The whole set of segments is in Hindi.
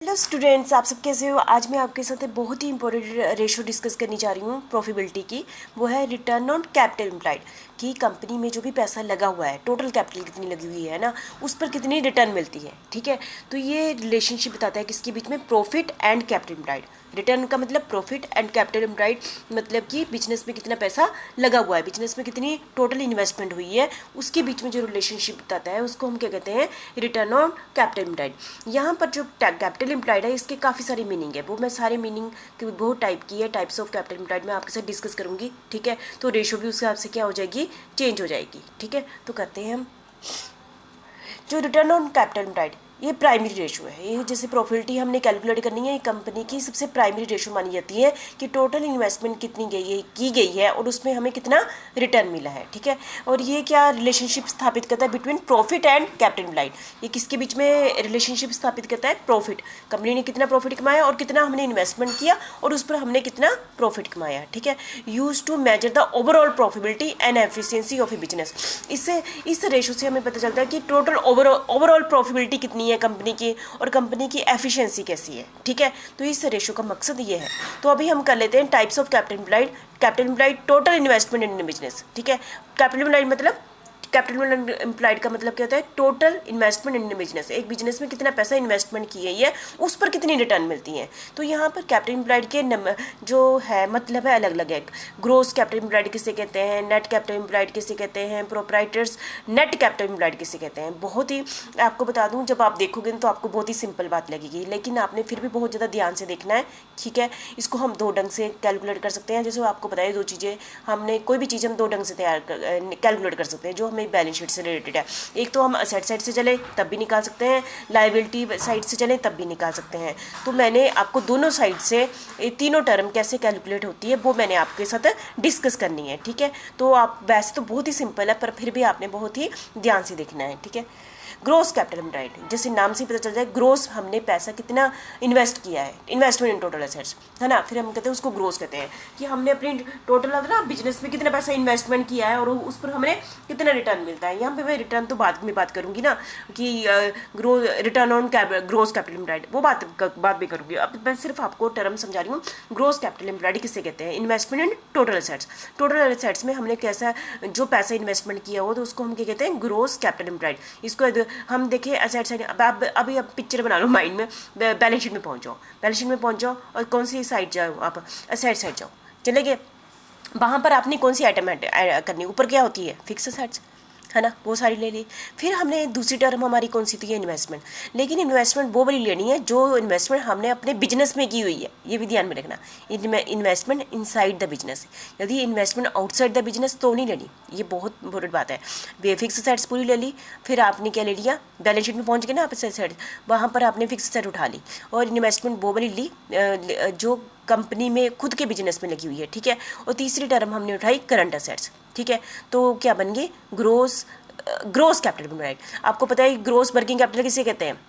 हेलो स्टूडेंट्स, आप सब कैसे हो। आज मैं आपके साथ एक बहुत ही इंपॉर्टेंट रेशो डिस्कस करनी चाह रही हूँ प्रॉफिटेबिलिटी की। वो है रिटर्न ऑन कैपिटल एम्प्लॉयड, कि कंपनी में जो भी पैसा लगा हुआ है, टोटल कैपिटल कितनी लगी हुई है ना, उस पर कितनी रिटर्न मिलती है। ठीक है, तो ये रिलेशनशिप बताता है किसके बीच में, profit and capital employed. Return का मतलब प्रॉफिट एंड कैपिटल एम्प्लॉयड, मतलब कि बिजनेस में कितना पैसा लगा हुआ है, बिजनेस में कितनी टोटल इन्वेस्टमेंट हुई है, उसके बीच में जो रिलेशनशिप बताता है उसको हम क्या कहते हैं, रिटर्न ऑन कैपिटल एम्प्लॉयड। यहाँ पर जो कैपिटल एम्प्लॉयड है इसके काफ़ी सारी मीनिंग है, वो मैं सारे मीनिंग की बहुत टाइप की है, टाइप्स ऑफ कैपिटल एम्प्लॉयड मैं आपके साथ डिस्कस करूँगी। ठीक है, तो रेशो भी उस हिसाब से क्या हो जाएगी, चेंज हो जाएगी। ठीक है, तो करते हैं हम जो रिटर्न ऑन कैपिटल एम्प्लॉयड, ये प्राइमरी रेशो है। ये जैसे प्रॉफिटिबिलिटी हमने कैलकुलेट करनी है, कंपनी की सबसे प्राइमरी रेशो मानी जाती है कि टोटल इन्वेस्टमेंट कितनी की गई है और उसमें हमें कितना रिटर्न मिला है। ठीक है, और ये क्या रिलेशनशिप स्थापित करता है between profit and capital employed. ये किसके बीच में रिलेशनशिप स्थापित करता है, प्रॉफिट, कंपनी ने कितना प्रॉफिट कमाया और कितना हमने इन्वेस्टमेंट किया और उस पर हमने कितना प्रॉफिट कमाया। ठीक है, use to measure the overall profitability and efficiency of a business. इससे इस रेशो से हमें पता चलता है कि टोटल ओवरऑल प्रॉफिटेबिलिटी कितनी है कंपनी की और कंपनी की एफिशिएंसी कैसी है। ठीक है, तो इस रेशो का मकसद ये है। तो अभी हम कर लेते हैं types of capital employed. Capital employed, total investment in business. ठीक है, कैपिटल एम्प्लॉयड मतलब, कैपिटल एम्प्लॉयड का मतलब क्या होता है, टोटल इन्वेस्टमेंट इन बिजनेस। एक बिजनेस में कितना पैसा इन्वेस्टमेंट की गई है उस पर कितनी रिटर्न मिलती है। तो यहाँ पर कैपिटल एम्प्लॉयड के जो है मतलब है अलग अलग है। ग्रोस कैपिटल एम्प्लॉयड किसे कहते हैं, नेट कैपिटल एम्प्लॉयड किसे कहते हैं, प्रोप्राइटर्स नेट कैपिटल एम्प्लॉयड किसे कहते हैं। बहुत ही आपको बता दूँ, जब आप देखोगे तो आपको बहुत ही सिंपल बात लगेगी, लेकिन आपने फिर भी बहुत ज़्यादा ध्यान से देखना है। ठीक है, इसको हम दो ढंग से कैलकुलेट कर सकते हैं। जैसे आपको बताया, दो चीज़ें हमने, कोई भी चीज़ हम दो ढंग से कैलकुलेट कर सकते हैं जो हमें बैलेंस शीट से रिलेटेड है। एक तो हम असेट साइड से चले तब भी निकाल सकते हैं, लायबिलिटी साइड से चले तब भी निकाल सकते हैं। तो मैंने आपको दोनों साइड से तीनों टर्म कैसे कैलकुलेट होती है वो मैंने आपके साथ डिस्कस करनी है। ठीक है, तो आप वैसे तो बहुत ही सिंपल है पर फिर भी आपने बहुत ही ध्यान से देखना है। ठीक है, ग्रोस कैपिटल एम्प्लॉयड, जैसे नाम से पता चल जाए, ग्रोस हमने पैसा कितना इन्वेस्ट किया है, इन्वेस्टमेंट इन टोटल एसेट्स, है ना। फिर हम कहते हैं उसको ग्रोस कहते हैं कि हमने अपनी टोटल ना बिजनेस में कितना पैसा इन्वेस्टमेंट किया है और उस पर हमें कितना रिटर्न मिलता है। यहाँ पे मैं रिटर्न तो बाद में बात करूंगी ना, कि return on gross capital employed, वो बात भी करूंगी। अब मैं सिर्फ आपको टर्म समझा रही हूँ। ग्रोस कैपिटल एम्प्लॉयड किससे कहते हैं, investment in total assets. Total assets में हमने कैसा जो पैसा इन्वेस्टमेंट किया हो तो उसको हम क्या कहते हैं, ग्रोस कैपिटल एम्प्लॉयड। इसको हम देखें एसेट साइड। अब अभी अब पिक्चर बना लो माइंड में, बैलेंस शीट में पहुंच जाओ, बैलेंस शीट में पहुंच जाओ और कौन सी साइड जाओ, आप एसेट साइड जाओ, चले गए। वहाँ पर आपने कौन सी आइटम ऐड करनी, ऊपर क्या होती है, फिक्स एसेट्स, है ना, वो सारी ले ली। फिर हमने दूसरी टर्म हमारी कौन सी थी, इन्वेस्टमेंट। लेकिन इन्वेस्टमेंट वो वाली लेनी है जो इन्वेस्टमेंट हमने अपने बिजनेस में की हुई है, ये भी ध्यान में रखना। इन्वेस्टमेंट इनसाइड द बिजनेस, यदि इन्वेस्टमेंट आउटसाइड द बिजनेस तो नहीं लेनी, ये बहुत इंपॉर्टेंट बात है। वे फिक्स एसेट्स पूरी ले ली, फिर आपने क्या ले लिया, बैलेंस शीट में पहुंच गए ना आप, एसेट वहाँ पर आपने फिक्स एसेट उठा ली और इन्वेस्टमेंट वो वाली ली जो कंपनी में खुद के बिजनेस में लगी हुई है। ठीक है, और तीसरी टर्म हमने उठाई करंट एसेट्स। ठीक है, तो क्या बन गई, ग्रोस कैपिटल एम्प्लॉयड। आपको पता है ग्रोस वर्किंग कैपिटल किसे कहते हैं,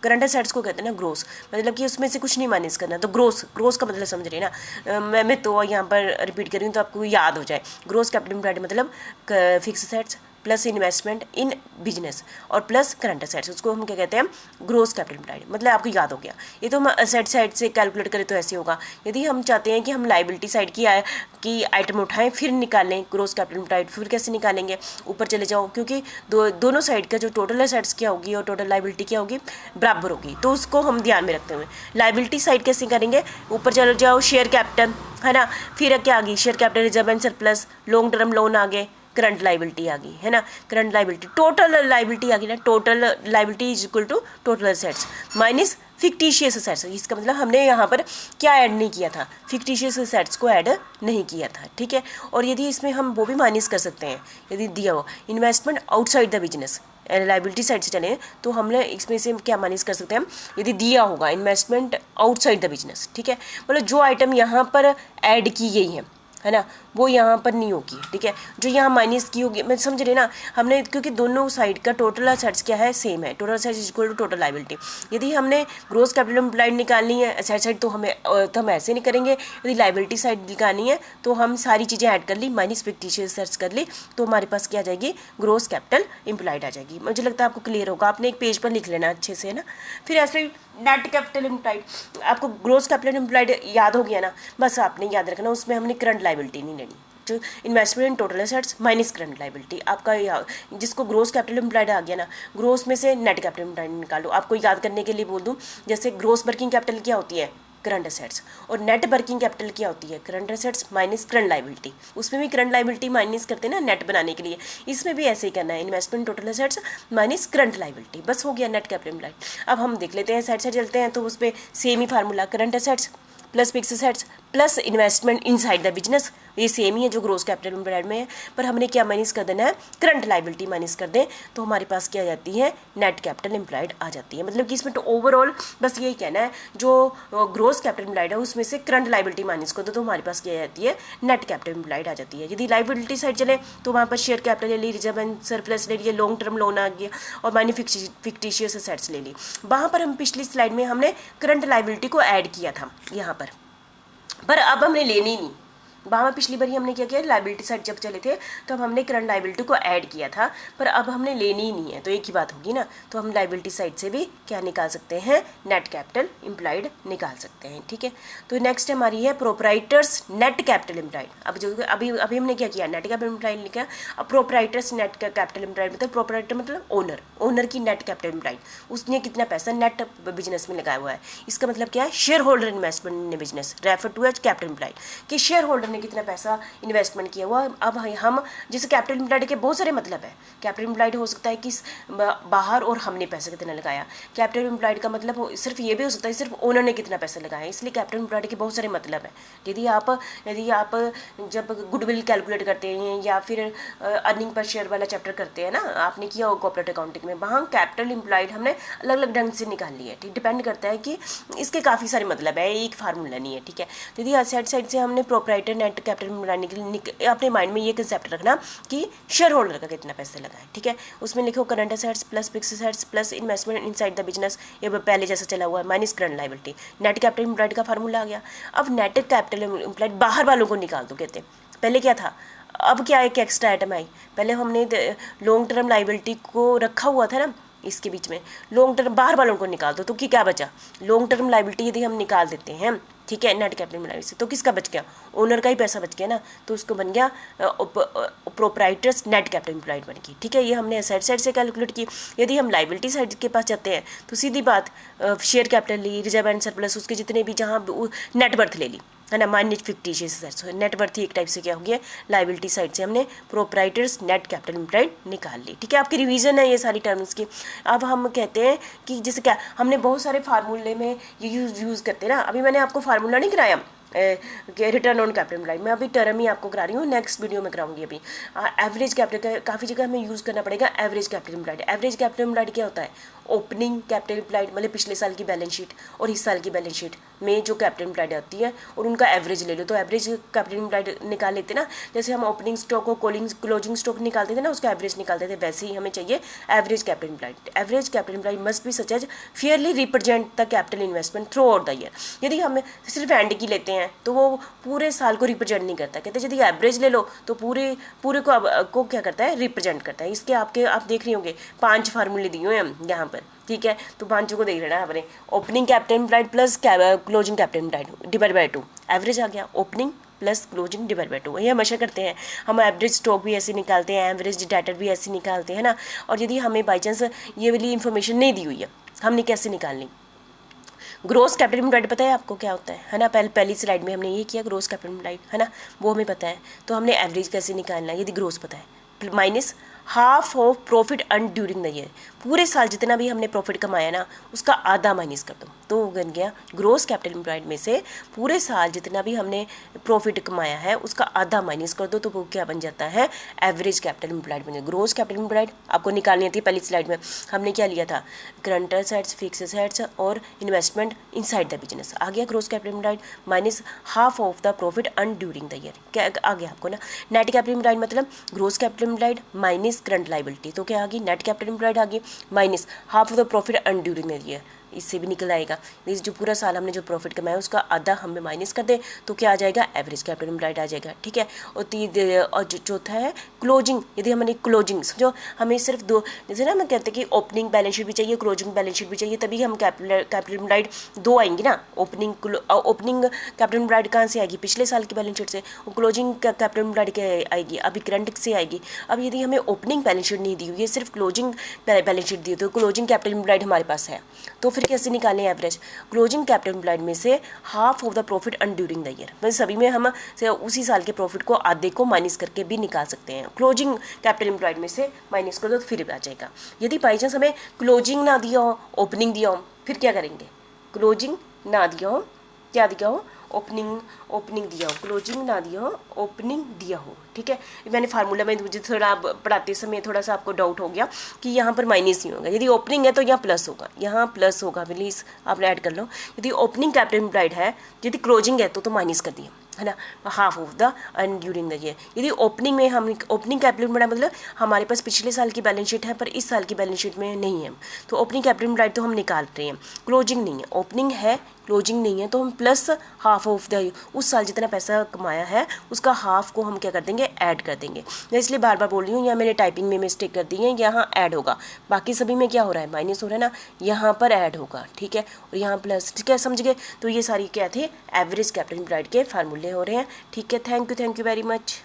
करंट एसेट्स को कहते हैं ना ग्रोस, मतलब कि उसमें से कुछ नहीं माइनस करना। तो ग्रोस का मतलब समझ रहे हैं ना, मैं तो यहाँ पर रिपीट कर रही हूँ तो आपको याद हो जाए। ग्रोस कैपिटल एम्प्लॉयड मतलब fix assets plus investment in business और प्लस करंट एसेट्स, उसको हम क्या कहते हैं, ग्रोस कैपिटल एम्प्लॉयड। मतलब आपको याद हो गया। ये तो हम एसेट साइड से कैलकुलेट करें तो ऐसे होगा। यदि हम चाहते हैं कि हम लाइबिलिटी साइड की आइटम उठाएं फिर निकालें ग्रोस कैपिटल एम्प्लॉयड, फिर कैसे निकालेंगे, ऊपर चले जाओ, क्योंकि दोनों साइड का जो टोटल एसेट्स क्या होगी और टोटल लाइबिलिटी क्या होगी, बराबर होगी। तो उसको हम ध्यान में रखते हुए लाइबिलिटी साइड कैसे करेंगे, ऊपर चले जाओ, शेयर कैपिटल, है ना, फिर क्या आ गई, share capital reserve and surplus, long term loan आ गए, करंट लाइबिलिटी आ गई, है ना, करंट लाइबिलिटी, टोटल लाइबिलिटी आ गई ना, total liability is equal to total assets minus fictitious assets. इसका मतलब हमने यहाँ पर क्या ऐड नहीं किया था, फिक्टिशियस एसेट्स को ऐड नहीं किया था। ठीक है, और यदि इसमें हम वो भी माइनस कर सकते हैं, यदि दिया हो investment outside the business, liability side से चले तो हमने इसमें से क्या माइनस कर सकते हैं, यदि दिया होगा इन्वेस्टमेंट आउटसाइड द बिजनेस। ठीक है, मतलब जो आइटम यहाँ पर ऐड की गई है, है ना, वो यहाँ पर नहीं होगी, ठीक है। जो यहाँ माइनस की होगी, मैं समझ रहे ना, हमने क्योंकि दोनों साइड का टोटल असेट्स क्या है, सेम है, total assets equal to total liability. यदि हमने ग्रॉस कैपिटल एम्प्लॉयड निकालनी है असेट साइड तो हम ऐसे नहीं करेंगे, यदि लायबिलिटी साइड निकालनी है तो हम सारी चीज़ें ऐड कर ली, माइनस फिक्टिशियस असेट्स कर ली, तो हमारे पास क्या आ जाएगी, ग्रॉस कैपिटल एम्प्लॉयड आ जाएगी। मुझे लगता है आपको क्लियर होगा, आपने एक पेज पर लिख लेना अच्छे से, है ना। फिर ऐसे नेट कैपिटल एम्प्लॉयड, आपको ग्रॉस कैपिटल एम्प्लॉयड याद हो गया ना, बस आपने याद रखना उसमें हमने करंट लायबिलिटी नहीं लेनी, जो investment in total assets minus current liability आपका जिसको ग्रोस कैपिटल एम्प्लॉयड आ गया ना, ग्रोस में से नेट कैपिटल एम्प्लॉयड निकालो। आपको याद करने के लिए बोल दूं, जैसे ग्रोस वर्किंग कैपिटल क्या होती है, करंट असेट्स, और नेट वर्किंग कैपिटल क्या होती है, current assets minus current liability. उसमें भी करंट लायबिलिटी माइनस करते हैं ना नेट बनाने के लिए, इसमें भी ऐसे ही करना है, investment total assets minus current liability, बस हो गया नेट कैपिटल एम्प्लॉयड। अब हम देख लेते हैं साइड से चलते हैं, तो उस पर same he formula, current assets plus fix assets plus investment inside the business, ये सेम ही है जो ग्रोस कैपिटल एम्प्लॉयड में है, पर हमने क्या माइनस कर देना है, करंट लायबिलिटी माइनस कर दें, तो हमारे पास क्या आ जाती है, नेट कैपिटल एम्प्लॉयड आ जाती है। मतलब कि इसमें तो ओवरऑल बस यही कहना है, जो ग्रोस कैपिटल एम्प्लॉयड है उसमें से करंट लायबिलिटी माइनस कर दो तो हमारे पास क्या आ जाती है, नेट कैपिटल एम्प्लॉयड आ जाती है। यदि लायबिलिटी साइड चले तो वहाँ पर शेयर कैपिटल ले ली, रिजर्व एंड सरप्लस ले लिए, लॉन्ग टर्म लोन आ गया, और माइनस फिक्टिशियस असेट्स ले ली। वहाँ पर हम पिछली स्लाइड में हमने करंट लायबिलिटी को ऐड किया था यहाँ पर अब हमने लेनी नहीं, वहाँ पिछली बार हमने क्या किया, लायबिलिटी साइड जब चले थे तो अब हमने करंट लायबिलिटी को ऐड किया था, पर अब हमने लेनी ही नहीं है, तो एक ही बात होगी ना, तो हम लायबिलिटी साइड से भी क्या निकाल सकते हैं, नेट कैपिटल एम्प्लॉयड निकाल सकते हैं, ठीक है। तो नेक्स्ट हमारी है प्रोपराइटर्स नेट कैपिटल एम्प्लॉयड। अब जो अभी हमने क्या किया, नेट कैपिटल एम्प्लॉयड लिखा, अब प्रोपराइटर्स नेट कैपिटल एम्प्लॉयड मतलब प्रोपराइटर मतलब ओनर की नेट कैपिटल एम्प्लॉयड, उसने कितना पैसा नेट बिजनेस में लगाया हुआ है, इसका मतलब क्या है, shareholder investment in business refer to as capital employed, कि शेयर होल्डर ने कितना पैसा इन्वेस्टमेंट किया हुआ। अब हम जैसे कैपिटल एम्प्लॉयड के बहुत सारे मतलब है, कैपिटल एम्प्लॉयड हो सकता है कि बाहर और हमने पैसा कितना लगाया, कैपिटल एम्प्लॉयड का मतलब सिर्फ ये भी हो सकता है सिर्फ ओनर ने कितना पैसा लगाया, इसलिए कैपिटल एम्प्लॉयड के बहुत सारे मतलब है। यदि आप जब गुडविल कैलकुलेट करते हैं या फिर अर्निंग पर शेयर वाला चैप्टर करते हैं ना, आपने किया हो कॉर्पोरेट अकाउंटिंग में, वहाँ कैपिटल एम्प्लॉयड हमने अलग अलग ढंग से निकाल लिया है, ठीक, डिपेंड करता है कि इसके काफ़ी सारे मतलब है, एक फार्मूला नहीं है, ठीक है। तो यदि असेट साइड से हमने प्रोपराइटर नेट कैपिटल बनाने के लिए अपने माइंड में ये कंसेप्ट रखना कि शेयर होल्डर का कितना पैसा लगा है, ठीक है। उसमें लिखो current assets plus fix assets plus investment inside the business, ये पहले जैसा चला हुआ है, minus current liability, net capital employed का फार्मूला आ गया। अब नेट कैपिटल एम्प्लॉयड बाहर वालों को निकाल दो कहते हैं, पहले क्या था, अब क्या एक एक्स्ट्रा आइटम आई, पहले हमने लॉन्ग टर्म लायबिलिटी को रखा हुआ था ना, इसके बीच में लॉन्ग टर्म बाहर वालों को निकाल दो, तो क्या बचा, लॉन्ग टर्म लायबिलिटी यदि हम निकाल देते हैं, ठीक है, नेट कैपिटल एम्प्लॉयड से, तो किसका बच गया, ओनर का ही पैसा बच गया ना, तो उसको बन गया प्रोपराइटर्स नेट कैपिटल एम्प्लॉयड बन गई, ठीक है। ये हमने एसेट साइड से कैलकुलेट की। यदि हम लायबिलिटी साइड के पास जाते हैं तो सीधी बात, शेयर कैपिटल ली, रिजर्व एंड सरप्लस, उसके जितने भी जहाँ नेट वर्थ ले ली, है ना, minus fictitious assets, net worth ही एक टाइप से क्या हो गया, लायबिलिटी साइड से हमने प्रोपराइटर्स नेट कैपिटल एम्प्लॉयड निकाल ली, ठीक है। आपकी रिवीजन है ये सारी टर्म्स की। अब हम कहते हैं कि जैसे क्या हमने बहुत सारे फार्मूले में ये यूज़ करते हैं ना, अभी मैंने आपको फार्मूला नहीं कराया रिटर्न ऑन कैपिटल एम्प्लॉयड, मैं अभी टर्म ही आपको करा रही हूँ, नेक्स्ट वीडियो में कराऊंगी। अभी एवरेज कैपिटल काफ़ी जगह हमें यूज़ करना पड़ेगा, average capital employed. Average capital employed क्या होता है, ओपनिंग कैपिटल एम्प्लॉयड मतलब पिछले साल की बैलेंस शीट और इस साल की बैलेंस शीट में जो कैपिटल एम्प्लॉयड आती है और उनका एवरेज ले लो, तो एवरेज कैपिटल एम्प्लॉयड निकाल लेते ना, जैसे हम ओपनिंग स्टॉक और क्लोजिंग स्टॉक निकालते थे ना, उसका एवरेज निकालते थे, वैसे ही हमें चाहिए average capital employed. Average capital employed must be such as fairly represent the capital investment throughout the year. यदि हम सिर्फ एंड की लेते हैं तो वो पूरे साल को रिप्रेजेंट नहीं करता, कहते यदि एवरेज ले लो तो पूरे को क्या करता है, रिप्रेजेंट करता है। इसके आप देख रहे होंगे 5 फार्मूले दिए हुए हैं यहाँ पर, ठीक है, तो 5 को देख लेना है आपने, opening capital employed plus closing capital employed divide by 2, average आ गया, opening plus closing divide by 2, ये हमेशा करते हैं हम। एवरेज स्टॉक भी ऐसे निकालते हैं, एवरेज डेटर भी ऐसे निकालते हैं ना। और यदि हमें बाई चांस ये वाली इन्फॉर्मेशन नहीं दी हुई है, हमने कैसे निकालनी, ग्रोस कैपिटल एम्प्लॉयड पता है आपको क्या होता है ना, पहली स्लाइड में हमने ये किया ग्रोस कैपिटल एम्प्लॉयड, है ना, वो हमें पता है, तो हमने एवरेज कैसे निकालना है, यदि ग्रोस पता है, minus half of profit earn during the year, पूरे साल जितना भी हमने प्रॉफिट कमाया ना उसका आधा माइनस कर दो, तो वो बन गया ग्रोस कैपिटल एम्प्लॉयड में से पूरे साल जितना भी हमने प्रॉफिट कमाया है उसका आधा माइनस कर दो, तो वो क्या बन जाता है, एवरेज कैपिटल एम्प्लॉयड बन गया। ग्रोस कैपिटल एम्प्लॉयड आपको निकालनी थी पहली स्लाइड में, हमने क्या लिया था, करंट एसेट्स, फिक्स एसेट्स और इन्वेस्टमेंट इनसाइड द बिजनेस, आ गया gross capital employed minus half of the profit earn during the year, क्या आ गया आपको ना। नेट कैपिटल एम्प्लॉयड मतलब gross capital employed minus current liability, तो क्या आ गई, नेट कैपिटल एम्प्लॉयड आ गई minus half of the profit earn during the year, इससे भी निकल आएगा। इस जो पूरा साल हमने जो प्रॉफिट कमाया उसका आधा हमें माइनस कर दे तो क्या आ जाएगा, एवरेज कैपिटल एम्प्लॉयड आ जाएगा, ठीक है। और जो चौथा है क्लोजिंग, यदि हमने क्लोजिंग समझो, हमें सिर्फ दो, जैसे ना हम कहते हैं कि ओपनिंग बैलेंस शीट भी चाहिए, क्लोजिंग बैलेंस शीट भी चाहिए, तभी हम कैपिटल एम्प्लॉयड दो आएंगी ना। ओपनिंग कैपिटल एम्प्लॉयड कहाँ से आएगी, पिछले साल की बैलेंस शीट से, क्लोजिंग कैपिटल एम्प्लॉयड क्या आएगी, अभी करंट से आएगी। अब यदि हमें ओपनिंग बैलेंस शीट नहीं दी हुई है, सिर्फ क्लोजिंग बैलेंस शीट दी, तो क्लोजिंग कैपिटल एम्प्लॉयड हमारे पास है, तो फिर कैसे निकालें एवरेज, क्लोजिंग कैपिटल एम्प्लॉयड में से half of the profit earn during the year, मतलब सभी में हम उसी साल के प्रॉफिट को आधे को माइनस करके भी निकाल सकते हैं। क्लोजिंग कैपिटल एम्प्लॉयड में से माइनस कर दो तो फिर आ जाएगा। यदि बाई चांस हमें क्लोजिंग ना दिया हो, ओपनिंग दिया हो, फिर क्या करेंगे, क्लोजिंग ना दिया हो, क्या दिया हो, ओपनिंग दिया हो, क्लोजिंग ना दिया हो, ओपनिंग दिया हो, ठीक है। मैंने फार्मूला में मुझे थोड़ा पढ़ाते समय थोड़ा सा आपको डाउट हो गया कि यहाँ पर माइनस नहीं होगा, यदि ओपनिंग है तो यहाँ प्लस होगा, यहाँ प्लस होगा, प्लीज़ आप ऐड कर लो। यदि ओपनिंग कैपिटल एम्प्लॉयड है, यदि क्लोजिंग है तो माइनस कर दिया, है ना, half of the earn during the year. यदि ओपनिंग में हम ओपनिंग कैपिटल एम्प्लॉयड मतलब हमारे पास पिछले साल की बैलेंस शीट है पर इस साल की बैलेंस शीट में नहीं है, तो ओपनिंग कैपिटल एम्प्लॉयड तो हम निकाल रहे हैं, क्लोजिंग नहीं है, ओपनिंग है क्लोजिंग नहीं है, तो हम प्लस हाफ ऑफ द उस साल जितना पैसा कमाया है उसका हाफ को हम क्या कर देंगे, ऐड कर देंगे। मैं इसलिए बार बार बोल रही हूँ, यहाँ मैंने टाइपिंग में मिस्टेक कर दी है, यहाँ ऐड होगा, बाकी सभी में क्या हो रहा है, माइनस हो रहा है ना, यहाँ पर ऐड होगा, ठीक है, और यहाँ प्लस, ठीक है, समझ गए। तो ये सारी क्या थे, एवरेज कैपिटल एम्प्लॉयड के फार्मूले हो रहे हैं, ठीक है। Thank you very much.